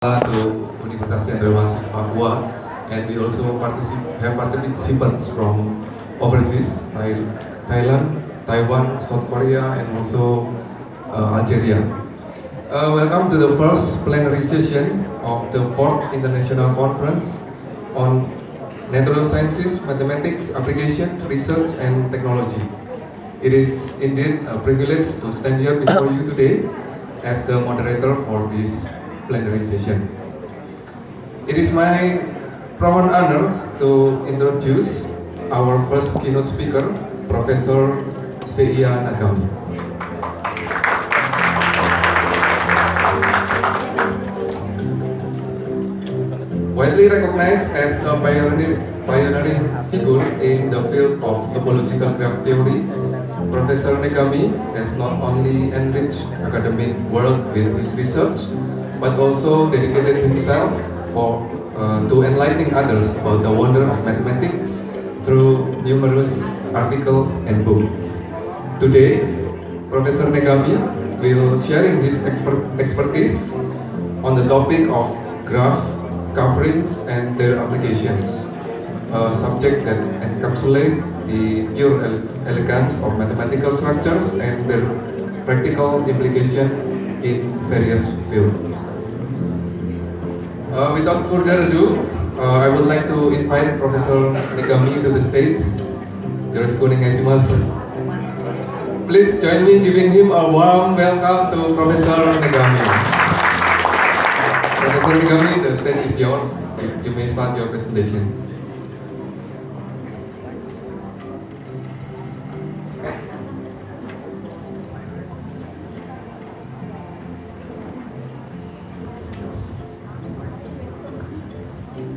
to Universitas Cendrawasih Papua, and we also have participants from overseas, Thailand, Taiwan, South Korea, and also Algeria. Welcome to the first plenary session of the fourth International Conference on Natural Sciences, Mathematics, Application, Research, and Technology. It is indeed a privilege to stand here before you today as the moderator for this plenary session. It is my profound honor to introduce our first keynote speaker, Professor Seiya Nagami. Widely recognized as a pioneering figure in the field of topological graph theory, Professor Nagami has not only enriched academic world with his research, but also dedicated himself to enlightening others about the wonder of mathematics through numerous articles and books. Today, Professor Nagami will sharing his expertise on the topic of graph coverings and their applications, a subject that encapsulates the pure elegance of mathematical structures and their practical implication in various fields. Without further ado, I would like to invite Professor Nagami to the stage. Yoroshiku onegaishimasu. Please join me giving him a warm welcome to Professor Nagami. Professor Nagami, the stage is yours. You may start your presentation.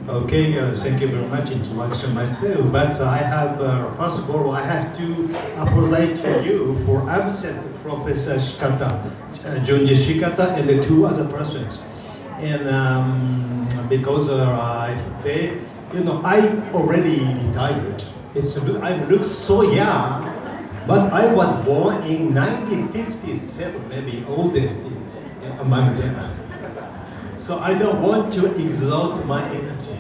Okay, thank you very much introduction myself. But I have, first of all, I have to apologize to you for absent Professor Shikata, Junji Shikata, and the two other persons. And because they, I already retired. I look so young, but I was born in 1957, maybe oldest among them. So I don't want to exhaust my energy.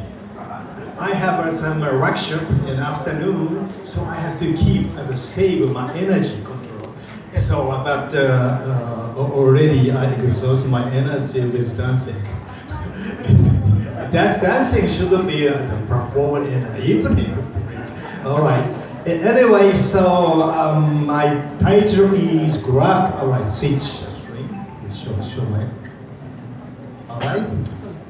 I have some workshop in the afternoon, so I have to save my energy control. So, but already I exhaust my energy with dancing. That dancing shouldn't be performed in the evening. All right. Anyway, so my title is graph. All right, switch screen. Show my. Alright,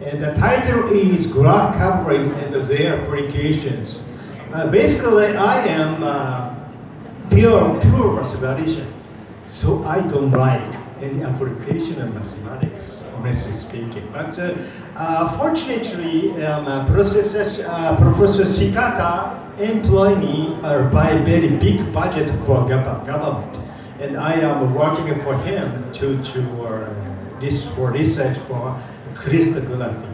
and the title is Graph Covering and Their Applications. Basically, I am pure mathematician, so I don't like any application of mathematics, honestly speaking. But fortunately, Professor Shikata employed me by very big budget for government, and I am working for him for research for crystallography.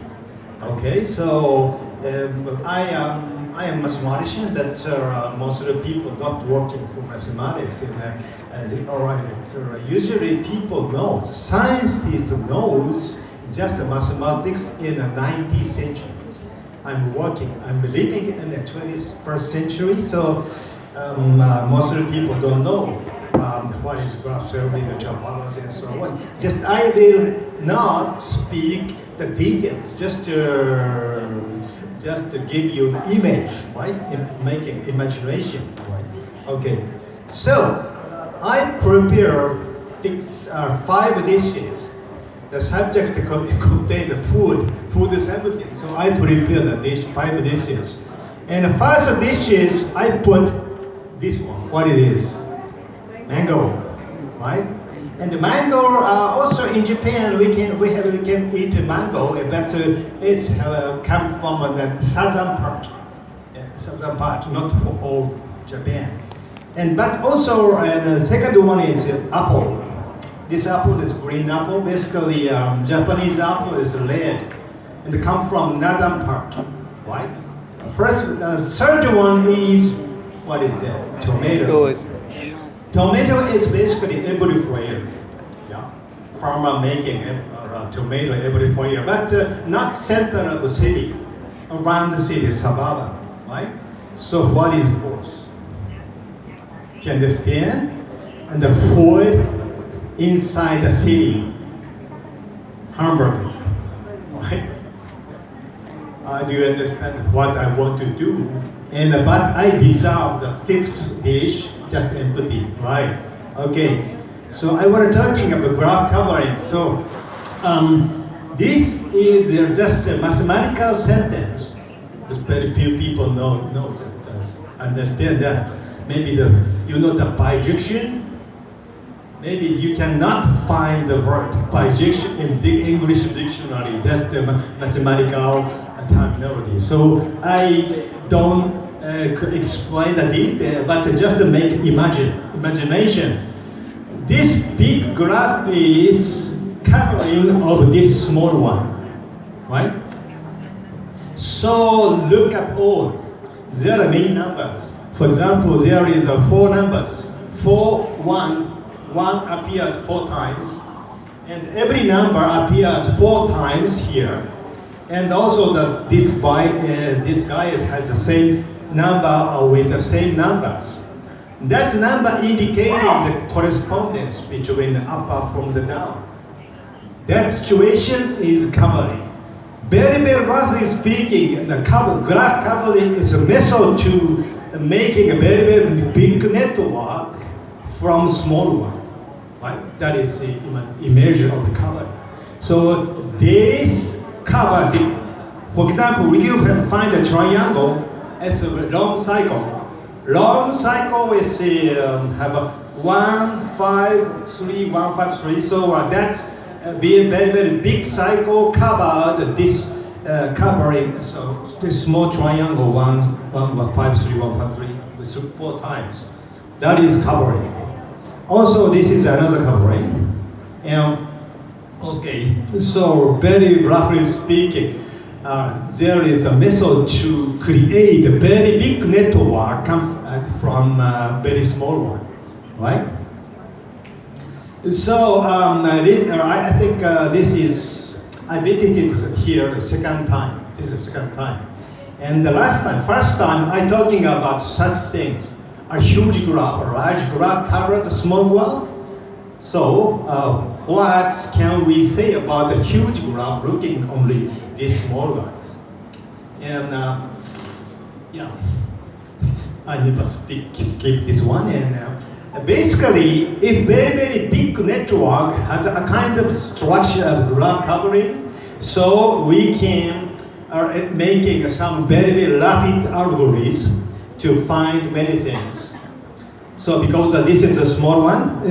Okay, so I am a mathematician, but most of the people not working for mathematics. All right, usually people know, scientists knows just mathematics in the 19th century. I'm living in the 21st century, so most of the people don't know what is graph theory, the topology, and so on. Just I will not speak the details, just to give you an image, right? Making imagination, right? Okay. So I prepare 5 dishes. The subject contains food is everything. So I prepare the 5 dishes. And the first dishes I put this one. What it is? Mango, right? And the mango, also in Japan, we can eat mango, but it's come from the southern part, not all Japan. But also, the second one is apple. This apple is green apple. Basically, Japanese apple is red, and they come from northern part, right? Third one is what is that? Tomatoes. Tomato is basically everywhere. Yeah, farmer making it, tomato every 4 years, but not center of the city, around the city, suburban, right? So what is force? Can you understand? And the food inside the city, hamburger, right? Do you understand what I want to do? And but I reserve the fifth dish, just empty, right? Okay. So I was talking about graph covering. So this is just a mathematical sentence. There's very few people know that, understand that. Maybe you know the bijection. Maybe you cannot find the word bijection in the English dictionary. That's the mathematical terminology. So I don't explain the detail, but just to make imagination. This big graph is covering of this small one, right? So look at all. There are many numbers. For example, there is 4 numbers. 4, 1, 1 appears 4 times, and every number appears 4 times here. And also this guy has the same number with the same numbers. That number indicating the correspondence between the upper from the down. That situation is covering. Very, very roughly speaking, the graph covering is a method to making a very, very big network from small one. Right? That is the image of the covering. So this cover, for example, we can find a triangle. It's a long cycle. Long cycle is have a 1, 5, 3, 1, 5, 3. So that's be a very, very big cycle covered this covering. So this small triangle 1, 1, 5, 3, 1, 5, 3 with 4 times. That is covering. Also, this is another covering. And okay, so very roughly speaking, there is a method to create a very big network from a very small one, right? So I think this is, I visited here the second time. This is the second time. And the first time, I'm talking about such things. A huge graph, a large graph covers a small graph. So what can we say about a huge graph looking only these small guys? And yeah, I never skip this one. And basically, if very, very big network has a kind of structure of graph covering, so we can making some very, very rapid algorithms to find many things. So because this is a small one,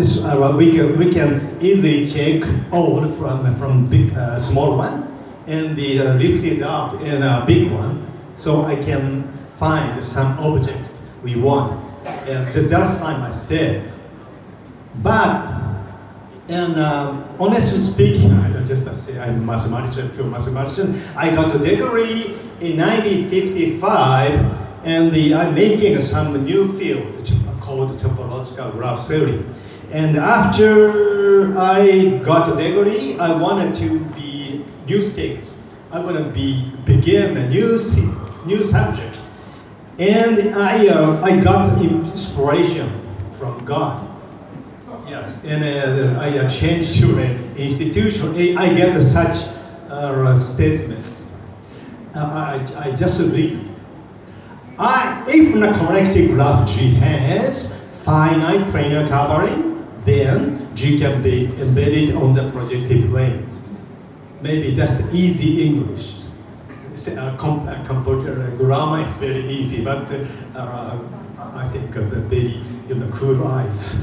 we can easily check all from big small one and lift it up in a big one, so I can find some object we want. And the last time I said, but honestly speaking, I just say I'm a mathematician, pure mathematician. I got a degree in 1955, and I'm making some new field called topological graph theory. And after I got a degree, I wanted to be new things. I want to begin a new subject. And I got inspiration from God. Yes, and I changed to an institution. I get such statement. I just read. If the connected graph G has finite planar covering, then G can be embedded on the projective plane. Maybe that's easy English. Computer grammar is very easy, but I think very cool eyes.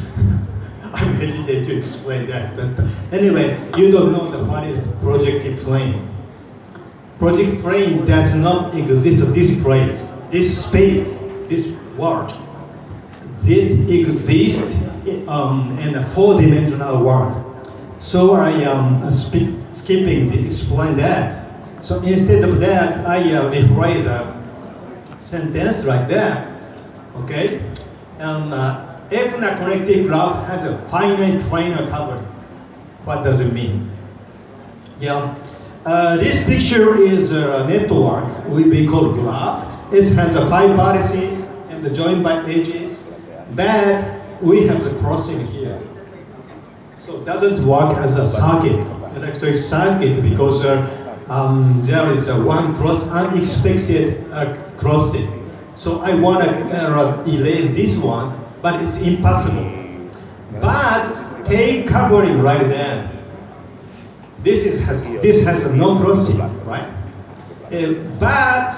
I'm hesitant to explain that, but anyway, you don't know what is projective plane. Projective plane does not exist in this place, this space, this world. It exists in a 4-dimensional world. So I am skipping to explain that. So instead of that, I rephrase a sentence like that. Okay? If the connected graph has a finite planar covering, what does it mean? Yeah. This picture is a network we call graph. It has five vertices and joined by edges, but we have the crossing here. So it doesn't work as a circuit, electric circuit, because there is one unexpected crossing. So I want to erase this one, but it's impossible. But take covering right then. This has no crossing, right? But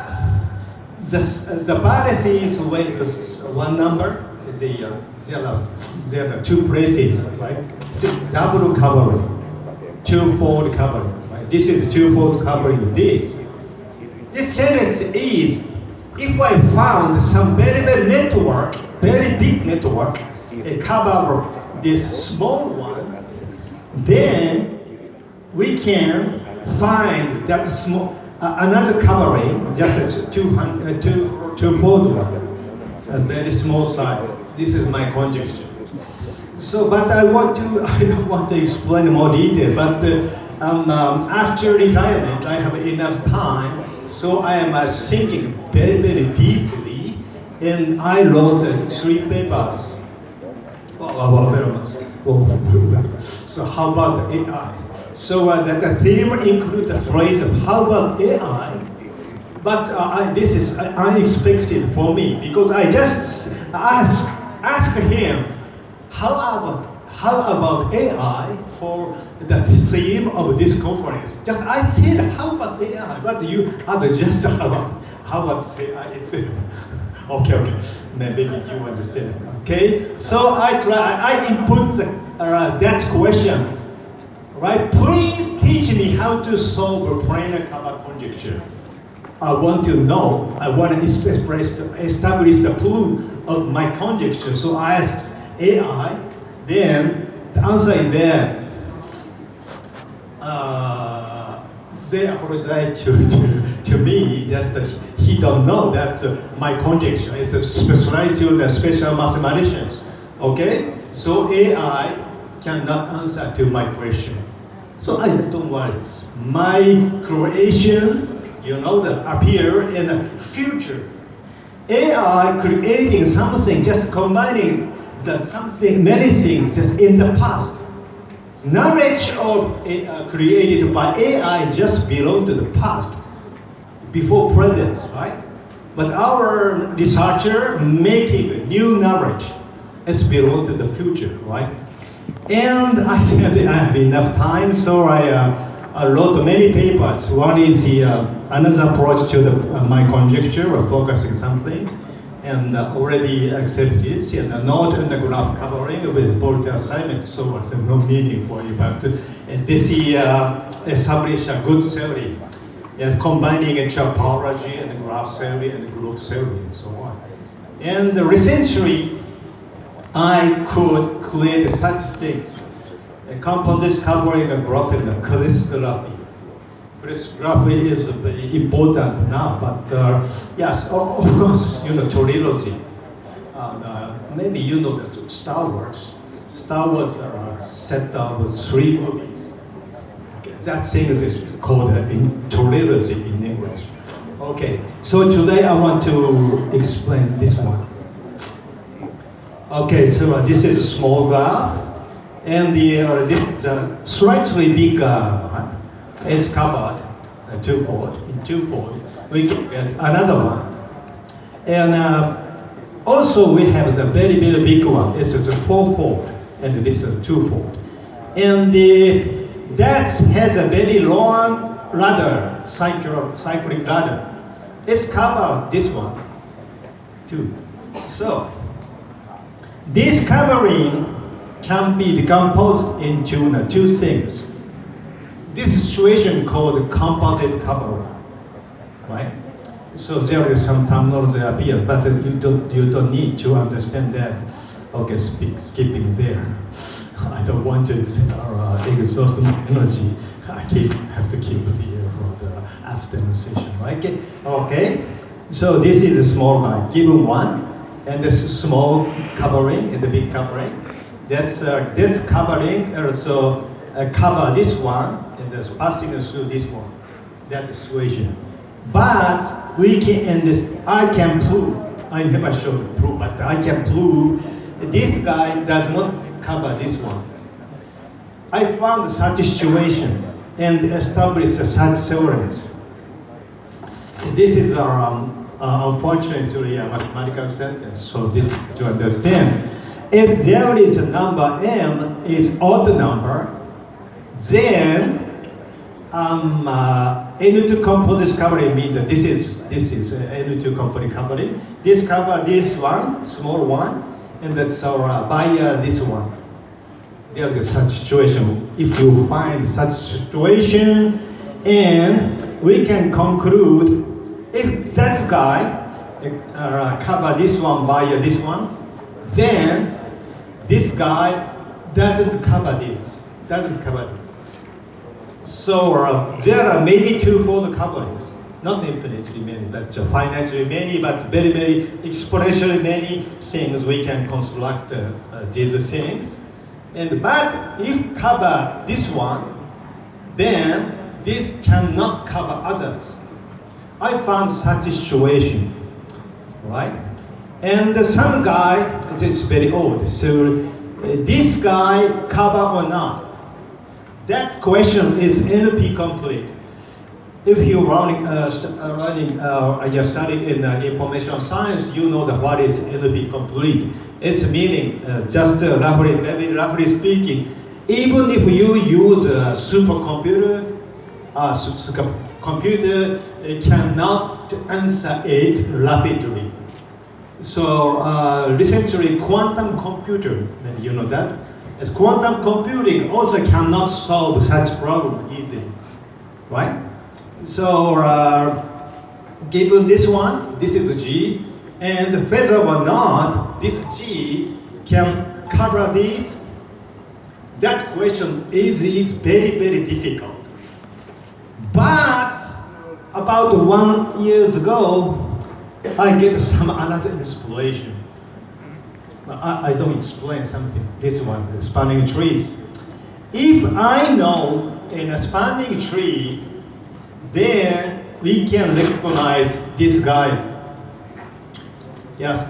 the vertices with this one number, there are two places, right? So double covering, two-fold covering, right? This is two-fold covering this. This sentence is, if I found some very network, very big network, a cover this small one, then we can find that small another covering, just a two-fold one, a very small size. This is my conjecture. So, but I don't want to explain more detail. But after retirement, I have enough time, so I am thinking very deeply, and I wrote 3 papers. Very much. So how about AI? So the theme includes the phrase of how about AI, but this is unexpected for me, because I just asked him, how about AI for the theme of this conference? Just I said, how about AI? But you had just how about AI itself? Okay, maybe you understand. Okay, so I input that question. Right? Please teach me how to solve a planar cover conjecture. I want to know. I want to establish the proof of my conjecture. So I asked AI. Then the answer is there. They apologize to me, just that he don't know that my conjecture is specialized to the special mathematicians. Okay, so AI cannot answer to my question. So I don't worry. It's my creation, that appear in the future. AI creating something, just combining many things just in the past. Knowledge of created by AI just belong to the past, before present, right? But our researcher making new knowledge, it's belong to the future, right? And I think I have enough time, so I wrote many papers. One is another approach to my conjecture, or focusing something, and already accepted it, and a note and the graph covering with both assignments, so there's no meaning for you. But this established a good theory, combining a topology and graph theory and group theory and so on. And recently, I could create such things. A composite covering a graph in a crystallography. Crystallography is very important now, but yes, of course, trilogy. Maybe you know that Star Wars. Star Wars are set up with 3 movies. Okay, that thing is called trilogy in English. Okay, so today I want to explain this one. Okay, so this is a small graph, and the slightly bigger one is covered in two-fold. We can get another one, and also we have the very big one. This is a 4-fold, and this is a 2-fold, and that has a very long ladder, cyclic ladder. It's covered this one too. So this covering can be decomposed into 2 things. This situation called composite covering, right? So there is some terminology appear, but you don't need to understand that. Okay, skipping there. I don't want to exhaust my energy. I have to keep it here for the afternoon session, right? Okay. So this is a small guy, given one. And this small covering and the big covering. That's covering also cover this one and passing through this one, that situation. But we can understand, I can prove, I never showed proof, but I can prove this guy does not cover this one. I found such a situation and established such theorems. This is unfortunately a mathematical sentence, so this to understand. If there is a number m is odd number, then N2 composite covering means that this is N2 composite covering. This cover this one, small one, and that's by this one. There is such situation. If you find such situation, and we can conclude if that guy cover this one by this one, then this guy doesn't cover this. Doesn't cover this. So there are many twofold coverings, not infinitely many, but finitely many, but very, very exponentially many things we can construct these things. And but if cover this one, then this cannot cover others. I found such a situation, right? And some guy, it is very old, so this guy cover or not? That question is NP complete. If you're you're studying in information science, you know that what is NP complete. It's meaning, very roughly speaking, even if you use a supercomputer, computer cannot answer it rapidly. So recently, quantum computer, maybe you know that, as quantum computing also cannot solve such problem easily, right? So given this one, this is G, and whether or not this G can cover this, that question is very, very difficult. But about 1 year ago, I get some another inspiration. I don't explain something. This one, the spanning trees. If I know in a spanning tree, then we can recognize these guys. Yes,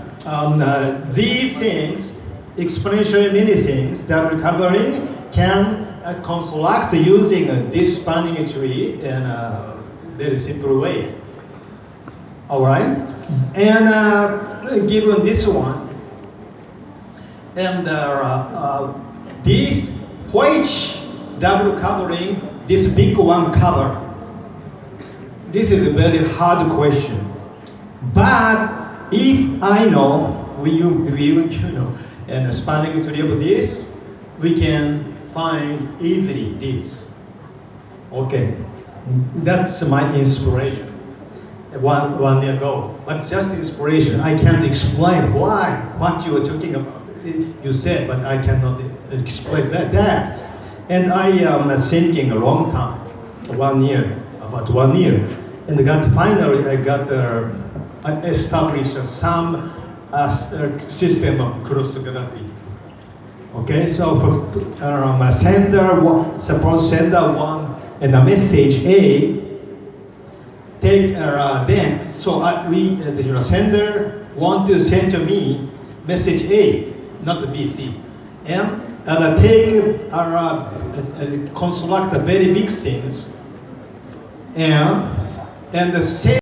these things, exponentially many things that we're covering, can construct using this spanning tree in a very simple way. All right, and given this one, and this which double covering this big one cover. This is a very hard question, but if I know, you know, and spanning tree of this, we can find easily this. Okay, that's my inspiration. One year ago, but just inspiration. I can't explain why what you were talking about. You said, but I cannot explain that. And I am thinking a long time, 1 year, about 1 year, and finally I got established some system of crystallography. Okay, so for sender one, suppose sender one and a message A. Take then, so the sender want to send to me message A, not the B, C, and take construct very big things, and the same.